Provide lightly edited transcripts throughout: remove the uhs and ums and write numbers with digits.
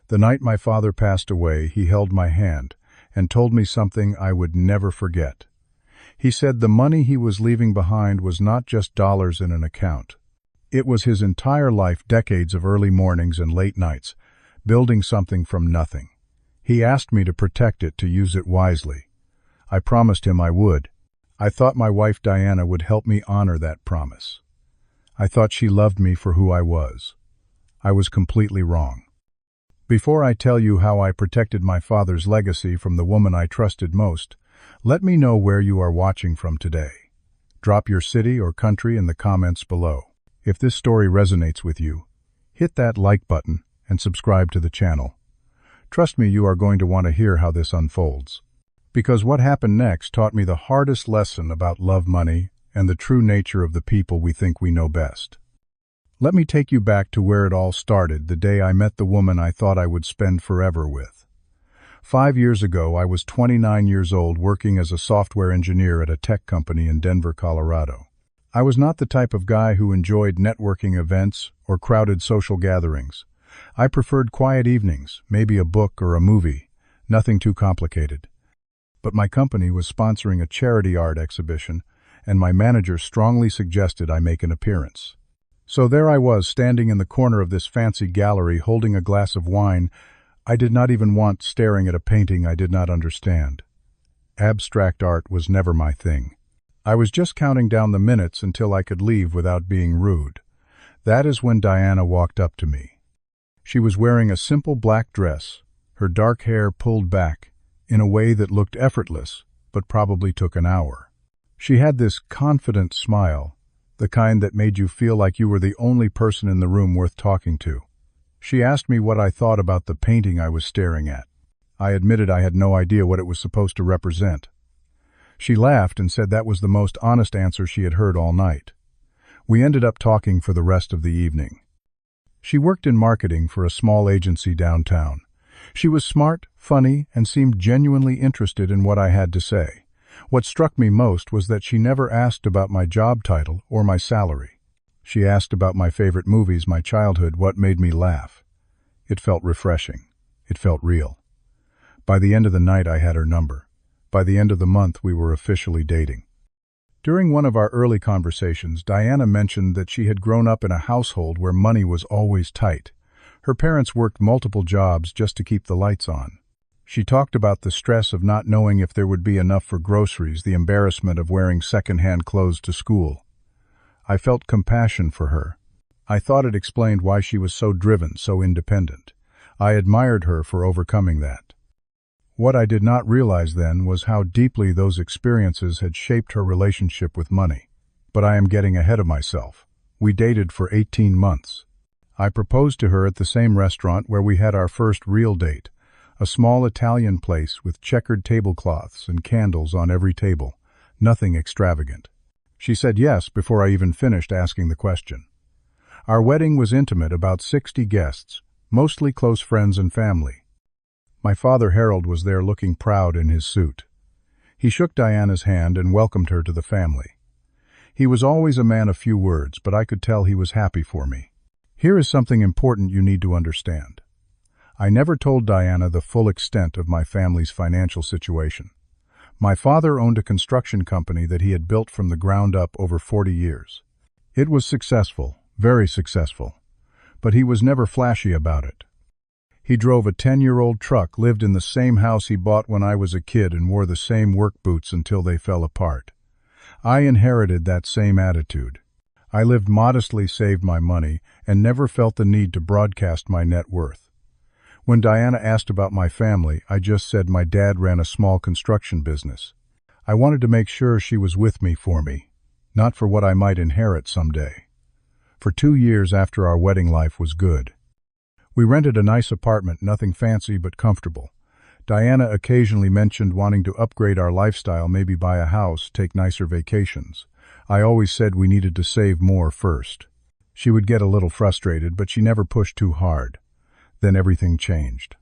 The night my father passed away, he held my hand and told me something I would never forget. He said the money he was leaving behind was not just dollars in an account. It was his entire life, decades of early mornings and late nights, building something from nothing. He asked me to protect it, to use it wisely. I promised him I would. I thought my wife Diana would help me honor that promise. I thought she loved me for who I was. I was completely wrong. Before I tell you how I protected my father's legacy from the woman I trusted most, let me know where you are watching from today. Drop your city or country in the comments below. If this story resonates with you, hit that like button and subscribe to the channel. Trust me, you are going to want to hear how this unfolds. Because what happened next taught me the hardest lesson about love, money, and the true nature of the people we think we know best. Let me take you back to where it all started, the day I met the woman I thought I would spend forever with. 5 years ago, I was 29 years old, working as a software engineer at a tech company in Denver, Colorado. I was not the type of guy who enjoyed networking events or crowded social gatherings. I preferred quiet evenings, maybe a book or a movie, nothing too complicated. But my company was sponsoring a charity art exhibition, and my manager strongly suggested I make an appearance. So there I was, standing in the corner of this fancy gallery, holding a glass of wine. I did not even want, staring at a painting I did not understand. Abstract art was never my thing. I was just counting down the minutes until I could leave without being rude. That is when Diana walked up to me. She was wearing a simple black dress, her dark hair pulled back, in a way that looked effortless, but probably took an hour. She had this confident smile, the kind that made you feel like you were the only person in the room worth talking to. She asked me what I thought about the painting I was staring at. I admitted I had no idea what it was supposed to represent. She laughed and said that was the most honest answer she had heard all night. We ended up talking for the rest of the evening. She worked in marketing for a small agency downtown. She was smart, funny, and seemed genuinely interested in what I had to say. What struck me most was that she never asked about my job title or my salary. She asked about my favorite movies, my childhood, what made me laugh. It felt refreshing. It felt real. By the end of the night, I had her number. By the end of the month, we were officially dating. During one of our early conversations, Diana mentioned that she had grown up in a household where money was always tight. Her parents worked multiple jobs just to keep the lights on. She talked about the stress of not knowing if there would be enough for groceries, the embarrassment of wearing second-hand clothes to school. I felt compassion for her. I thought it explained why she was so driven, so independent. I admired her for overcoming that. What I did not realize then was how deeply those experiences had shaped her relationship with money. But I am getting ahead of myself. We dated for 18 months. I proposed to her at the same restaurant where we had our first real date, a small Italian place with checkered tablecloths and candles on every table, nothing extravagant. She said yes before I even finished asking the question. Our wedding was intimate, about 60 guests, mostly close friends and family. My father Harold was there, looking proud in his suit. He shook Diana's hand and welcomed her to the family. He was always a man of few words, but I could tell he was happy for me. Here is something important you need to understand. I never told Diana the full extent of my family's financial situation. My father owned a construction company that he had built from the ground up over 40 years. It was successful, very successful, but he was never flashy about it. He drove a 10-year-old truck, lived in the same house he bought when I was a kid, and wore the same work boots until they fell apart. I inherited that same attitude. I lived modestly, saved my money, and never felt the need to broadcast my net worth. When Diana asked about my family, I just said my dad ran a small construction business. I wanted to make sure she was with me for me, not for what I might inherit someday. For 2 years after our wedding, life was good. We rented a nice apartment, nothing fancy but comfortable. Diana occasionally mentioned wanting to upgrade our lifestyle, maybe buy a house, take nicer vacations. I always said we needed to save more first. She would get a little frustrated, but she never pushed too hard. Then everything changed.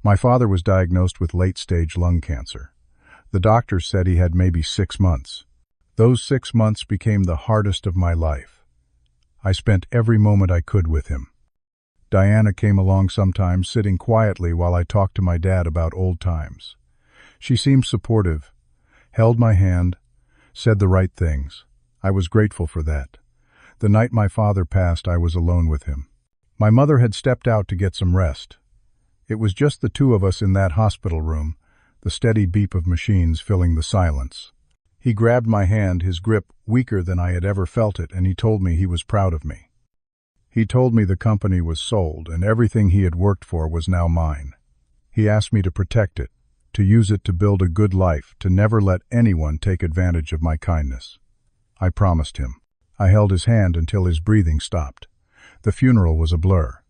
My father was diagnosed with late-stage lung cancer. The doctor said he had maybe 6 months. Those 6 months became the hardest of my life. I spent every moment I could with him. Diana came along sometimes, sitting quietly while I talked to my dad about old times. She seemed supportive, held my hand, said the right things. I was grateful for that. The night my father passed, I was alone with him. My mother had stepped out to get some rest. It was just the two of us in that hospital room, the steady beep of machines filling the silence. He grabbed my hand, his grip weaker than I had ever felt it, and he told me he was proud of me. He told me the company was sold and everything he had worked for was now mine. He asked me to protect it, to use it to build a good life, to never let anyone take advantage of my kindness. I promised him. I held his hand until his breathing stopped. The funeral was a blur.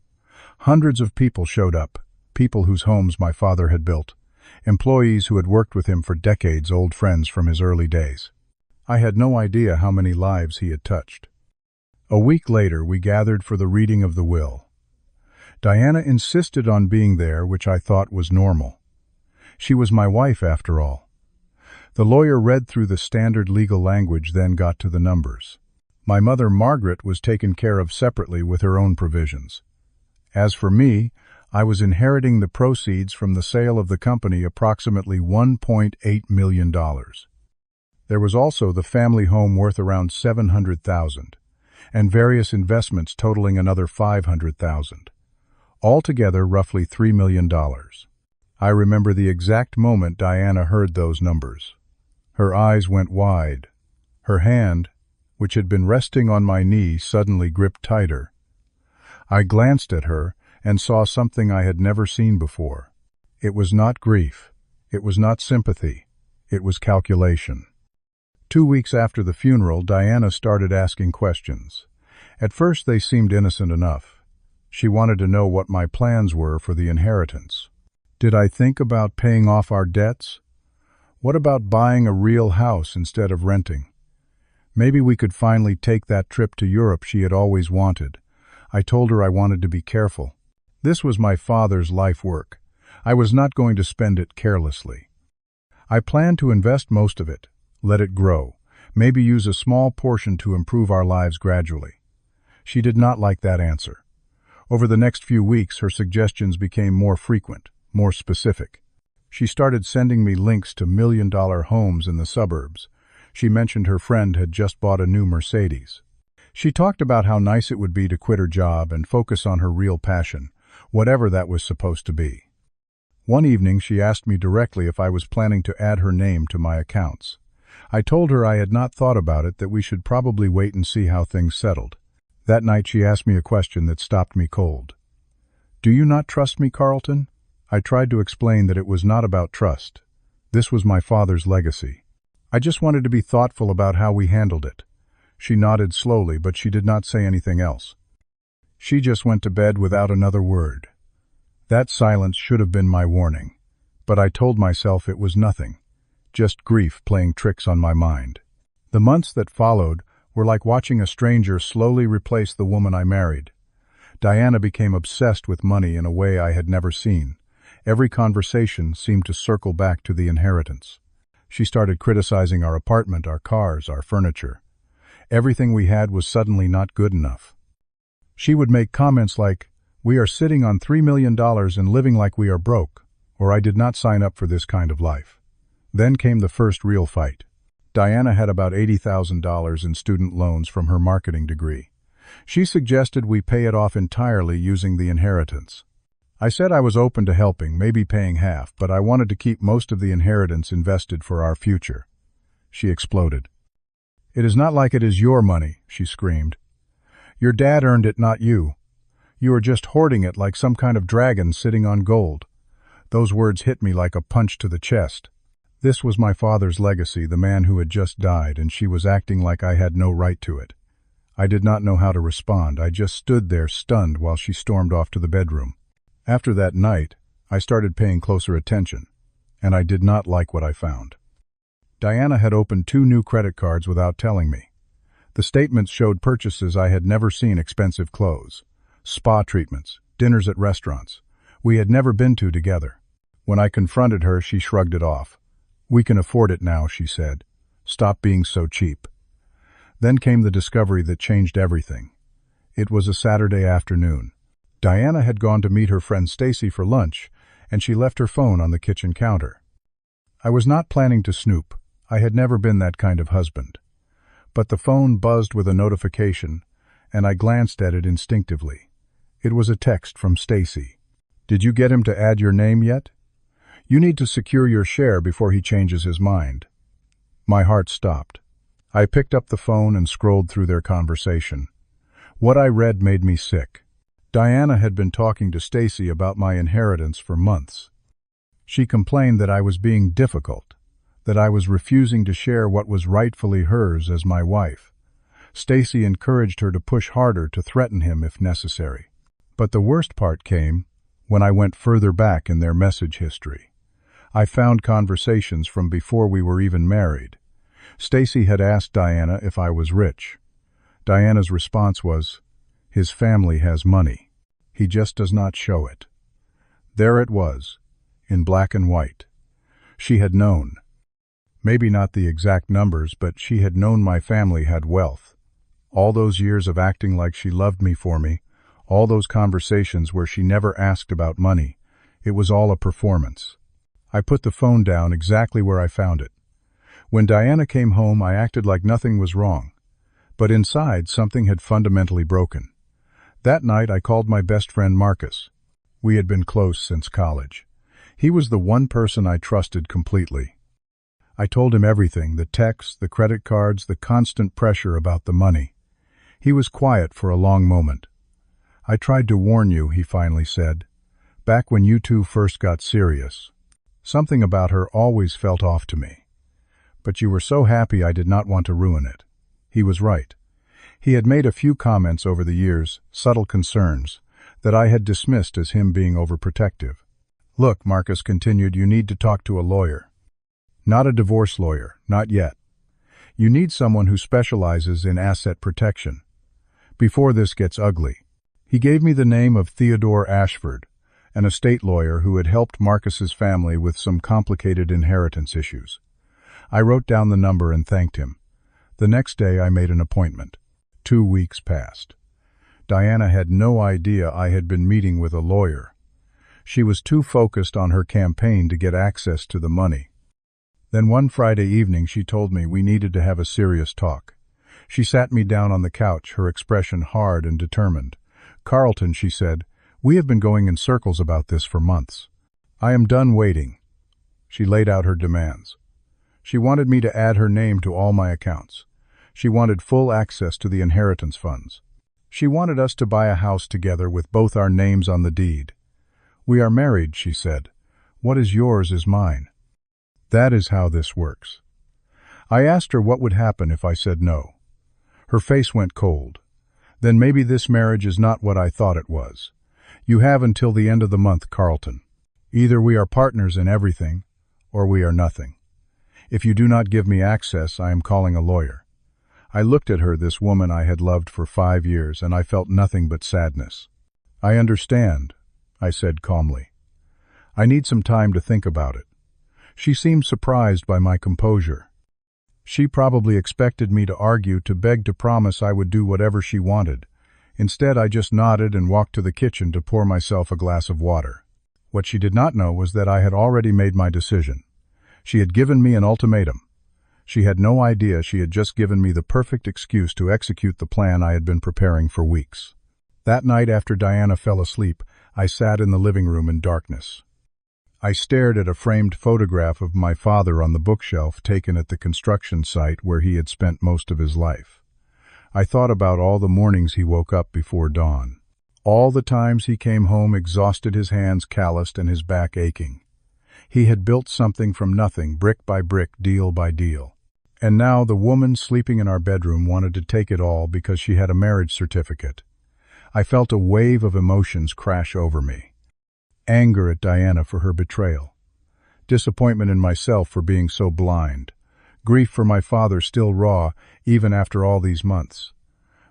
Hundreds of people showed up, people whose homes my father had built, employees who had worked with him for decades, old friends from his early days. I had no idea how many lives he had touched. A week later, we gathered for the reading of the will. Diana insisted on being there, which I thought was normal. She was my wife, after all. The lawyer read through the standard legal language, then got to the numbers. My mother, Margaret, was taken care of separately with her own provisions. As for me, I was inheriting the proceeds from the sale of the company, approximately $1.8 million. There was also the family home worth around $700,000, and various investments totaling another $500,000. Altogether, roughly $3 million. I remember the exact moment Diana heard those numbers. Her eyes went wide. Her hand, which had been resting on my knee, suddenly gripped tighter. I glanced at her and saw something I had never seen before. It was not grief. It was not sympathy. It was calculation. 2 weeks after the funeral, Diana started asking questions. At first they seemed innocent enough. She wanted to know what my plans were for the inheritance. Did I think about paying off our debts? What about buying a real house instead of renting? Maybe we could finally take that trip to Europe she had always wanted. I told her I wanted to be careful. This was my father's life work. I was not going to spend it carelessly. I planned to invest most of it, let it grow, maybe use a small portion to improve our lives gradually. She did not like that answer. Over the next few weeks, her suggestions became more frequent, more specific. She started sending me links to million-dollar homes in the suburbs. She mentioned her friend had just bought a new Mercedes. She talked about how nice it would be to quit her job and focus on her real passion, whatever that was supposed to be. One evening, she asked me directly if I was planning to add her name to my accounts. I told her I had not thought about it, that we should probably wait and see how things settled. That night, she asked me a question that stopped me cold. "Do you not trust me, Carlton?" I tried to explain that it was not about trust. This was my father's legacy. I just wanted to be thoughtful about how we handled it. She nodded slowly, but she did not say anything else. She just went to bed without another word. That silence should have been my warning, but I told myself it was nothing, just grief playing tricks on my mind. The months that followed were like watching a stranger slowly replace the woman I married. Diana became obsessed with money in a way I had never seen. Every conversation seemed to circle back to the inheritance. She started criticizing our apartment, our cars, our furniture. Everything we had was suddenly not good enough. She would make comments like, "We are sitting on $3 million and living like we are broke," or "I did not sign up for this kind of life." Then came the first real fight. Diana had about $80,000 in student loans from her marketing degree. She suggested we pay it off entirely using the inheritance. I said I was open to helping, maybe paying half, but I wanted to keep most of the inheritance invested for our future. She exploded. "It is not like it is your money," she screamed. "Your dad earned it, not you. You are just hoarding it like some kind of dragon sitting on gold." Those words hit me like a punch to the chest. This was my father's legacy, the man who had just died, and she was acting like I had no right to it. I did not know how to respond. I just stood there stunned while she stormed off to the bedroom. After that night, I started paying closer attention, and I did not like what I found. Diana had opened 2 new credit cards without telling me. The statements showed purchases I had never seen: expensive clothes, spa treatments, dinners at restaurants we had never been to together. When I confronted her, she shrugged it off. "We can afford it now," she said. "Stop being so cheap." Then came the discovery that changed everything. It was a Saturday afternoon. Diana had gone to meet her friend Stacy for lunch, and she left her phone on the kitchen counter. I was not planning to snoop. I had never been that kind of husband. But the phone buzzed with a notification, and I glanced at it instinctively. It was a text from Stacy. "Did you get him to add your name yet? You need to secure your share before he changes his mind." My heart stopped. I picked up the phone and scrolled through their conversation. What I read made me sick. Diana had been talking to Stacy about my inheritance for months. She complained that I was being difficult, that I was refusing to share what was rightfully hers as my wife. Stacy encouraged her to push harder, to threaten him if necessary. But the worst part came when I went further back in their message history. I found conversations from before we were even married. Stacy had asked Diana if I was rich. Diana's response was, "His family has money. He just does not show it." There it was, in black and white. She had known. Maybe not the exact numbers, but she had known my family had wealth. All those years of acting like she loved me for me, all those conversations where she never asked about money, it was all a performance. I put the phone down exactly where I found it. When Diana came home, I acted like nothing was wrong. But inside, something had fundamentally broken. That night, I called my best friend Marcus. We had been close since college. He was the one person I trusted completely. I told him everything, the texts, the credit cards, the constant pressure about the money. He was quiet for a long moment. "I tried to warn you," he finally said. "Back when you two first got serious. Something about her always felt off to me. But you were so happy I did not want to ruin it." He was right. He had made a few comments over the years, subtle concerns, that I had dismissed as him being overprotective. "Look," Marcus continued, "you need to talk to a lawyer. Not a divorce lawyer, not yet. You need someone who specializes in asset protection. Before this gets ugly." He gave me the name of Theodore Ashford, an estate lawyer who had helped Marcus's family with some complicated inheritance issues. I wrote down the number and thanked him. The next day I made an appointment. 2 weeks passed. Diana had no idea I had been meeting with a lawyer. She was too focused on her campaign to get access to the money. Then one Friday evening she told me we needed to have a serious talk. She sat me down on the couch, her expression hard and determined. "Carlton," she said, "we have been going in circles about this for months. I am done waiting." She laid out her demands. She wanted me to add her name to all my accounts. She wanted full access to the inheritance funds. She wanted us to buy a house together with both our names on the deed. "We are married," she said. "What is yours is mine." That is how this works. I asked her what would happen if I said no. Her face went cold. "Then maybe this marriage is not what I thought it was. You have until the end of the month, Carlton. Either we are partners in everything, or we are nothing. If you do not give me access, I am calling a lawyer." I looked at her, this woman I had loved for 5 years, and I felt nothing but sadness. "I understand," I said calmly. "I need some time to think about it." She seemed surprised by my composure. She probably expected me to argue, to beg, to promise I would do whatever she wanted. Instead, I just nodded and walked to the kitchen to pour myself a glass of water. What she did not know was that I had already made my decision. She had given me an ultimatum. She had no idea she had just given me the perfect excuse to execute the plan I had been preparing for weeks. That night, after Diana fell asleep, I sat in the living room in darkness. I stared at a framed photograph of my father on the bookshelf taken at the construction site where he had spent most of his life. I thought about all the mornings he woke up before dawn. All the times he came home exhausted, his hands calloused and his back aching. He had built something from nothing, brick by brick, deal by deal. And now the woman sleeping in our bedroom wanted to take it all because she had a marriage certificate. I felt a wave of emotions crash over me. Anger at Diana for her betrayal. Disappointment in myself for being so blind. Grief for my father still raw, even after all these months.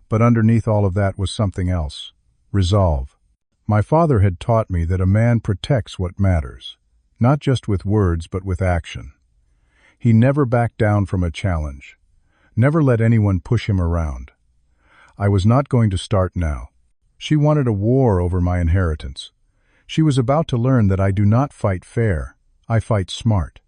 But underneath all of that was something else. Resolve. My father had taught me that a man protects what matters, not just with words but with action. He never backed down from a challenge, never let anyone push him around. I was not going to start now. She wanted a war over my inheritance. She was about to learn that I do not fight fair, I fight smart.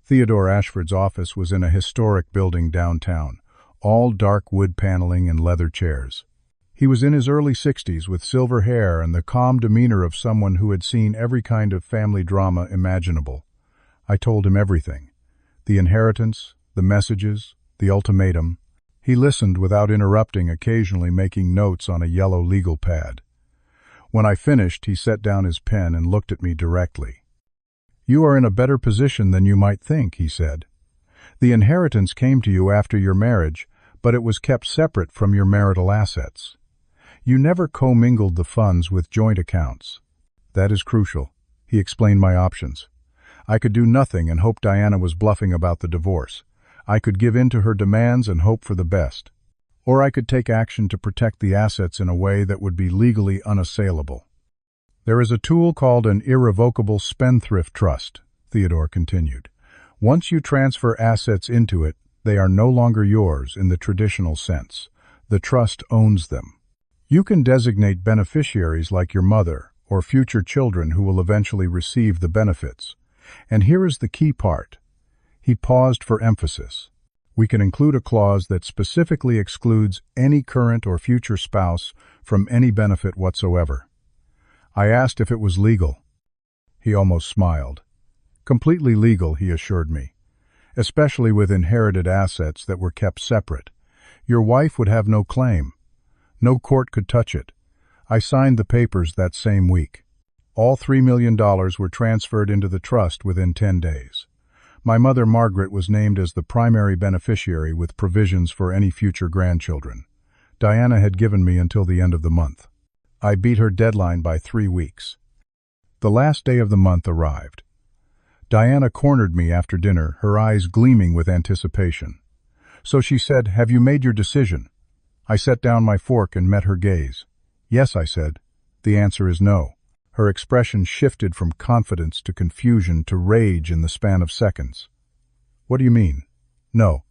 Theodore Ashford's office was in a historic building downtown, all dark wood paneling and leather chairs. He was in his early 60s with silver hair and the calm demeanor of someone who had seen every kind of family drama imaginable. I told him everything. The inheritance, the messages, the ultimatum. He listened without interrupting, occasionally making notes on a yellow legal pad. When I finished, he set down his pen and looked at me directly. "You are in a better position than you might think," he said. "The inheritance came to you after your marriage, but it was kept separate from your marital assets. You never commingled the funds with joint accounts. That is crucial." He explained my options. I could do nothing and hope Diana was bluffing about the divorce. I could give in to her demands and hope for the best. Or I could take action to protect the assets in a way that would be legally unassailable. "There is a tool called an irrevocable spendthrift trust," Theodore continued. "Once you transfer assets into it, they are no longer yours in the traditional sense. The trust owns them. You can designate beneficiaries like your mother or future children who will eventually receive the benefits. And here is the key part." He paused for emphasis. "We can include a clause that specifically excludes any current or future spouse from any benefit whatsoever." I asked if it was legal. He almost smiled. "Completely legal," he assured me, "especially with inherited assets that were kept separate. Your wife would have no claim. No court could touch it. I signed the papers that same week. All $3 million were transferred into the trust within 10 days. My mother, Margaret, was named as the primary beneficiary with provisions for any future grandchildren. Diana had given me until the end of the month. I beat her deadline by 3 weeks. The last day of the month arrived. Diana cornered me after dinner, her eyes gleaming with anticipation. So she said, "Have you made your decision?" I set down my fork and met her gaze. "Yes," I said. "The answer is no." Her expression shifted from confidence to confusion to rage in the span of seconds. "What do you mean?" "No.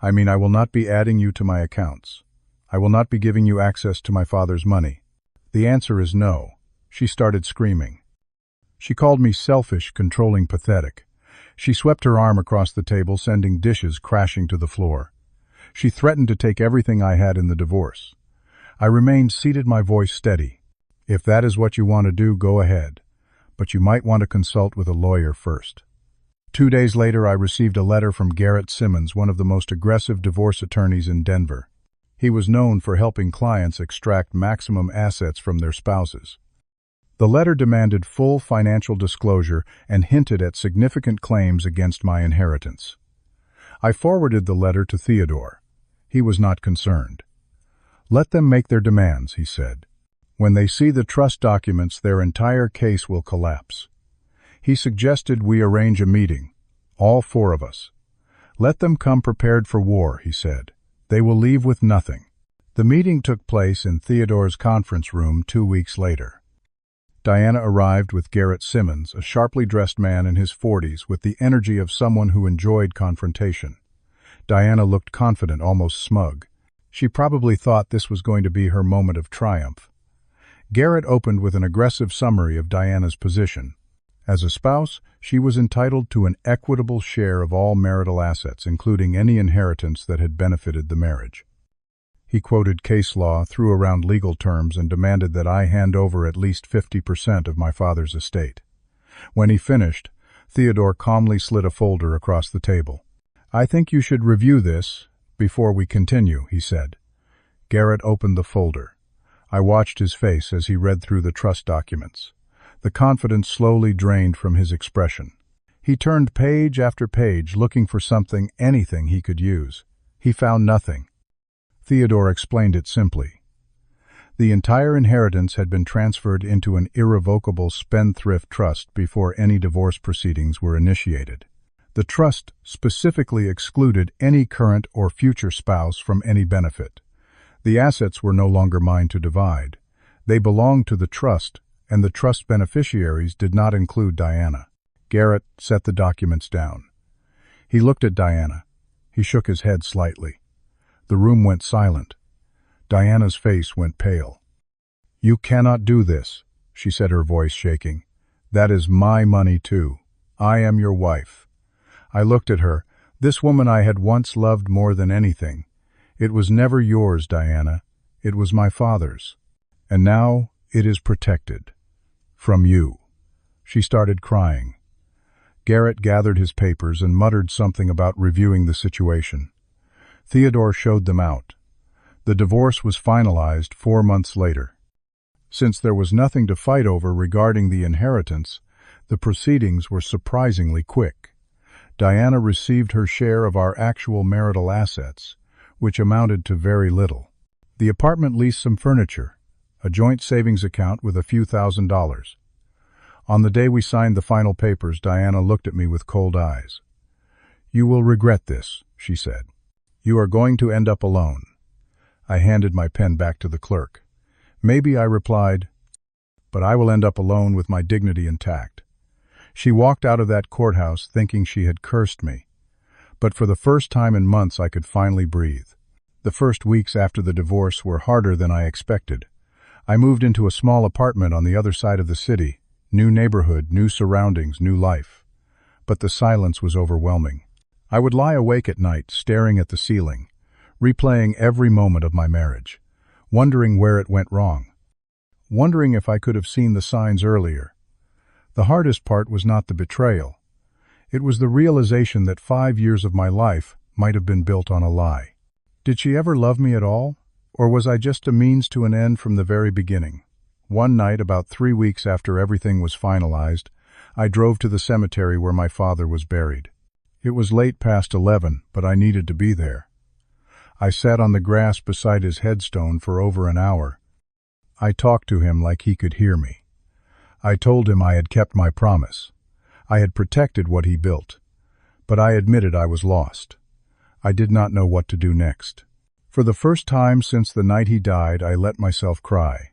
I mean I will not be adding you to my accounts. I will not be giving you access to my father's money. The answer is no." She started screaming. She called me selfish, controlling, pathetic. She swept her arm across the table, sending dishes crashing to the floor. She threatened to take everything I had in the divorce. I remained seated, my voice steady. "If that is what you want to do, go ahead. But you might want to consult with a lawyer first." 2 days later, I received a letter from Garrett Simmons, one of the most aggressive divorce attorneys in Denver. He was known for helping clients extract maximum assets from their spouses. The letter demanded full financial disclosure and hinted at significant claims against my inheritance. I forwarded the letter to Theodore. He was not concerned. "Let them make their demands," he said. "When they see the trust documents, their entire case will collapse." He suggested we arrange a meeting, all 4 of us. "Let them come prepared for war," he said. "They will leave with nothing." The meeting took place in Theodore's conference room 2 weeks later. Diana arrived with Garrett Simmons, a sharply dressed man in his 40s with the energy of someone who enjoyed confrontation. Diana looked confident, almost smug. She probably thought this was going to be her moment of triumph. Garrett opened with an aggressive summary of Diana's position. As a spouse, she was entitled to an equitable share of all marital assets, including any inheritance that had benefited the marriage. He quoted case law, threw around legal terms, and demanded that I hand over at least 50% of my father's estate. When he finished, Theodore calmly slid a folder across the table. "I think you should review this before we continue," he said. Garrett opened the folder. I watched his face as he read through the trust documents. The confidence slowly drained from his expression. He turned page after page, looking for something, anything he could use. He found nothing. Theodore explained it simply. The entire inheritance had been transferred into an irrevocable spendthrift trust before any divorce proceedings were initiated. The trust specifically excluded any current or future spouse from any benefit. The assets were no longer mine to divide. They belonged to the trust, and the trust beneficiaries did not include Diana. Garrett set the documents down. He looked at Diana. He shook his head slightly. The room went silent. Diana's face went pale. "You cannot do this," she said, her voice shaking. "That is my money too. I am your wife." I looked at her, this woman I had once loved more than anything. "It was never yours, Diana. It was my father's. And now it is protected. From you." She started crying. Garrett gathered his papers and muttered something about reviewing the situation. Theodore showed them out. The divorce was finalized 4 months later. Since there was nothing to fight over regarding the inheritance, the proceedings were surprisingly quick. Diana received her share of our actual marital assets, which amounted to very little. The apartment leased some furniture, a joint savings account with a few $1,000s. On the day we signed the final papers, Diana looked at me with cold eyes. "You will regret this," she said. "You are going to end up alone." I handed my pen back to the clerk. "Maybe," I replied, "but I will end up alone with my dignity intact." She walked out of that courthouse thinking she had cursed me. But for the first time in months I could finally breathe. The first weeks after the divorce were harder than I expected. I moved into a small apartment on the other side of the city. New neighborhood, new surroundings, new life. But the silence was overwhelming. I would lie awake at night, staring at the ceiling, replaying every moment of my marriage, wondering where it went wrong, wondering if I could have seen the signs earlier. The hardest part was not the betrayal. It was the realization that 5 years of my life might have been built on a lie. Did she ever love me at all? Or was I just a means to an end from the very beginning? One night, about 3 weeks after everything was finalized, I drove to the cemetery where my father was buried. It was late past 11, but I needed to be there. I sat on the grass beside his headstone for over an hour. I talked to him like he could hear me. I told him I had kept my promise. I had protected what he built. But I admitted I was lost. I did not know what to do next. For the first time since the night he died, I let myself cry.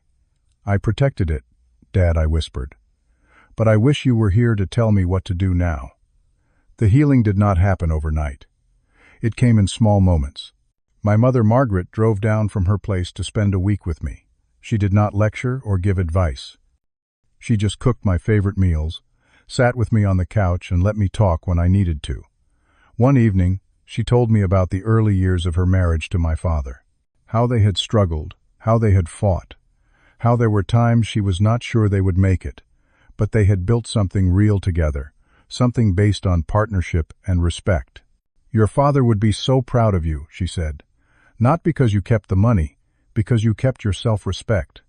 "I protected it, Dad," I whispered. "But I wish you were here to tell me what to do now." The healing did not happen overnight. It came in small moments. My mother, Margaret, drove down from her place to spend a week with me. She did not lecture or give advice. She just cooked my favorite meals, sat with me on the couch, and let me talk when I needed to. One evening, she told me about the early years of her marriage to my father. How they had struggled, how they had fought, how there were times she was not sure they would make it, but they had built something real together, something based on partnership and respect. "Your father would be so proud of you," she said. "Not because you kept the money, because you kept your self-respect."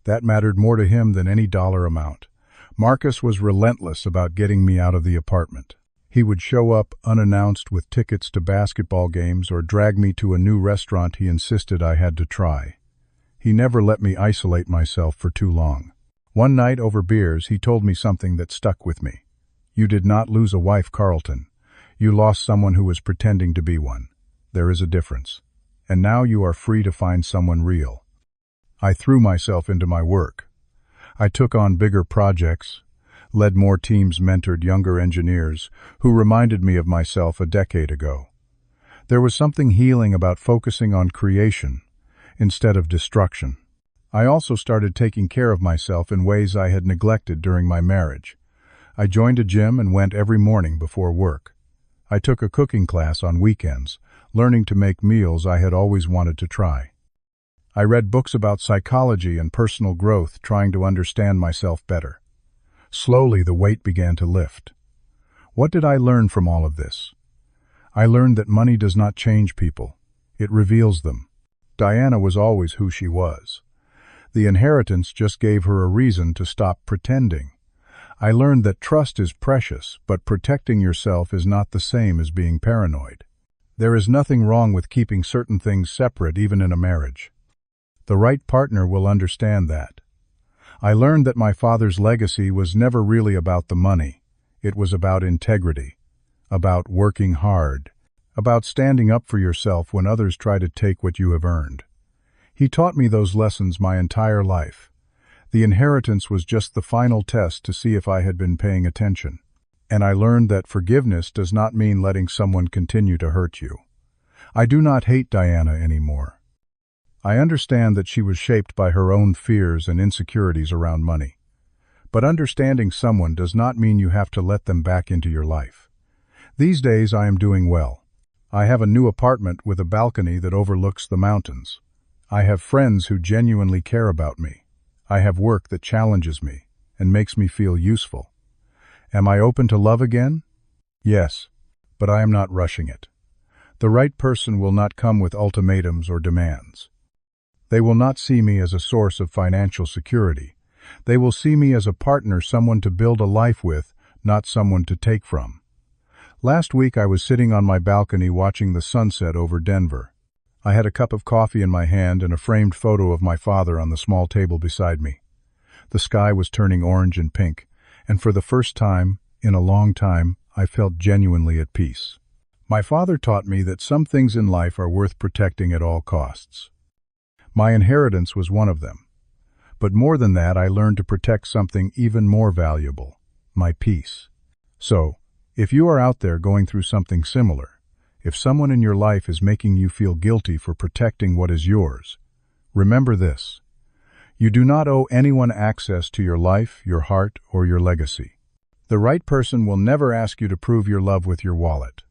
That mattered more to him than any dollar amount. Marcus was relentless about getting me out of the apartment. He would show up unannounced with tickets to basketball games or drag me to a new restaurant he insisted I had to try. He never let me isolate myself for too long. One night over beers, he told me something that stuck with me. "You did not lose a wife, Carlton. You lost someone who was pretending to be one. There is a difference. And now you are free to find someone real." I threw myself into my work. I took on bigger projects, led more teams, mentored younger engineers who reminded me of myself a decade ago. There was something healing about focusing on creation instead of destruction. I also started taking care of myself in ways I had neglected during my marriage. I joined a gym and went every morning before work. I took a cooking class on weekends, learning to make meals I had always wanted to try. I read books about psychology and personal growth, trying to understand myself better. Slowly, the weight began to lift. What did I learn from all of this? I learned that money does not change people. It reveals them. Diana was always who she was. The inheritance just gave her a reason to stop pretending. I learned that trust is precious, but protecting yourself is not the same as being paranoid. There is nothing wrong with keeping certain things separate, even in a marriage. The right partner will understand that. I learned that my father's legacy was never really about the money. It was about integrity, about working hard, about standing up for yourself when others try to take what you have earned. He taught me those lessons my entire life. The inheritance was just the final test to see if I had been paying attention. And I learned that forgiveness does not mean letting someone continue to hurt you. I do not hate Diana anymore. I understand that she was shaped by her own fears and insecurities around money. But understanding someone does not mean you have to let them back into your life. These days I am doing well. I have a new apartment with a balcony that overlooks the mountains. I have friends who genuinely care about me. I have work that challenges me and makes me feel useful. Am I open to love again? Yes, but I am not rushing it. The right person will not come with ultimatums or demands. They will not see me as a source of financial security. They will see me as a partner, someone to build a life with, not someone to take from. Last week I was sitting on my balcony watching the sunset over Denver. I had a cup of coffee in my hand and a framed photo of my father on the small table beside me. The sky was turning orange and pink, and for the first time, in a long time, I felt genuinely at peace. My father taught me that some things in life are worth protecting at all costs. My inheritance was one of them. But more than that, I learned to protect something even more valuable, my peace. So, if you are out there going through something similar, if someone in your life is making you feel guilty for protecting what is yours, remember this. You do not owe anyone access to your life, your heart, or your legacy. The right person will never ask you to prove your love with your wallet.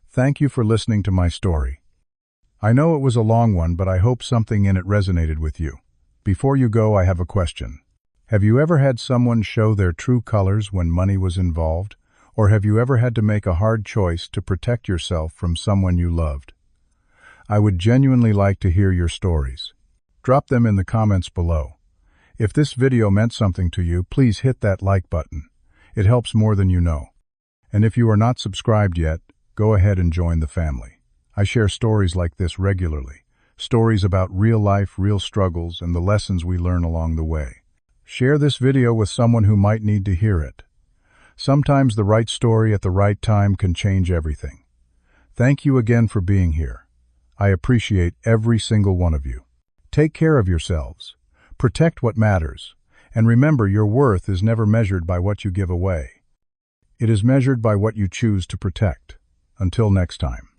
Thank you for listening to my story. I know it was a long one, but I hope something in it resonated with you. Before you go, I have a question. Have you ever had someone show their true colors when money was involved? Or have you ever had to make a hard choice to protect yourself from someone you loved? I would genuinely like to hear your stories. Drop them in the comments below. If this video meant something to you, please hit that like button. It helps more than you know. And if you are not subscribed yet, go ahead and join the family. I share stories like this regularly. Stories about real life, real struggles, and the lessons we learn along the way. Share this video with someone who might need to hear it. Sometimes the right story at the right time can change everything. Thank you again for being here. I appreciate every single one of you. Take care of yourselves. Protect what matters. And remember, your worth is never measured by what you give away. It is measured by what you choose to protect. Until next time.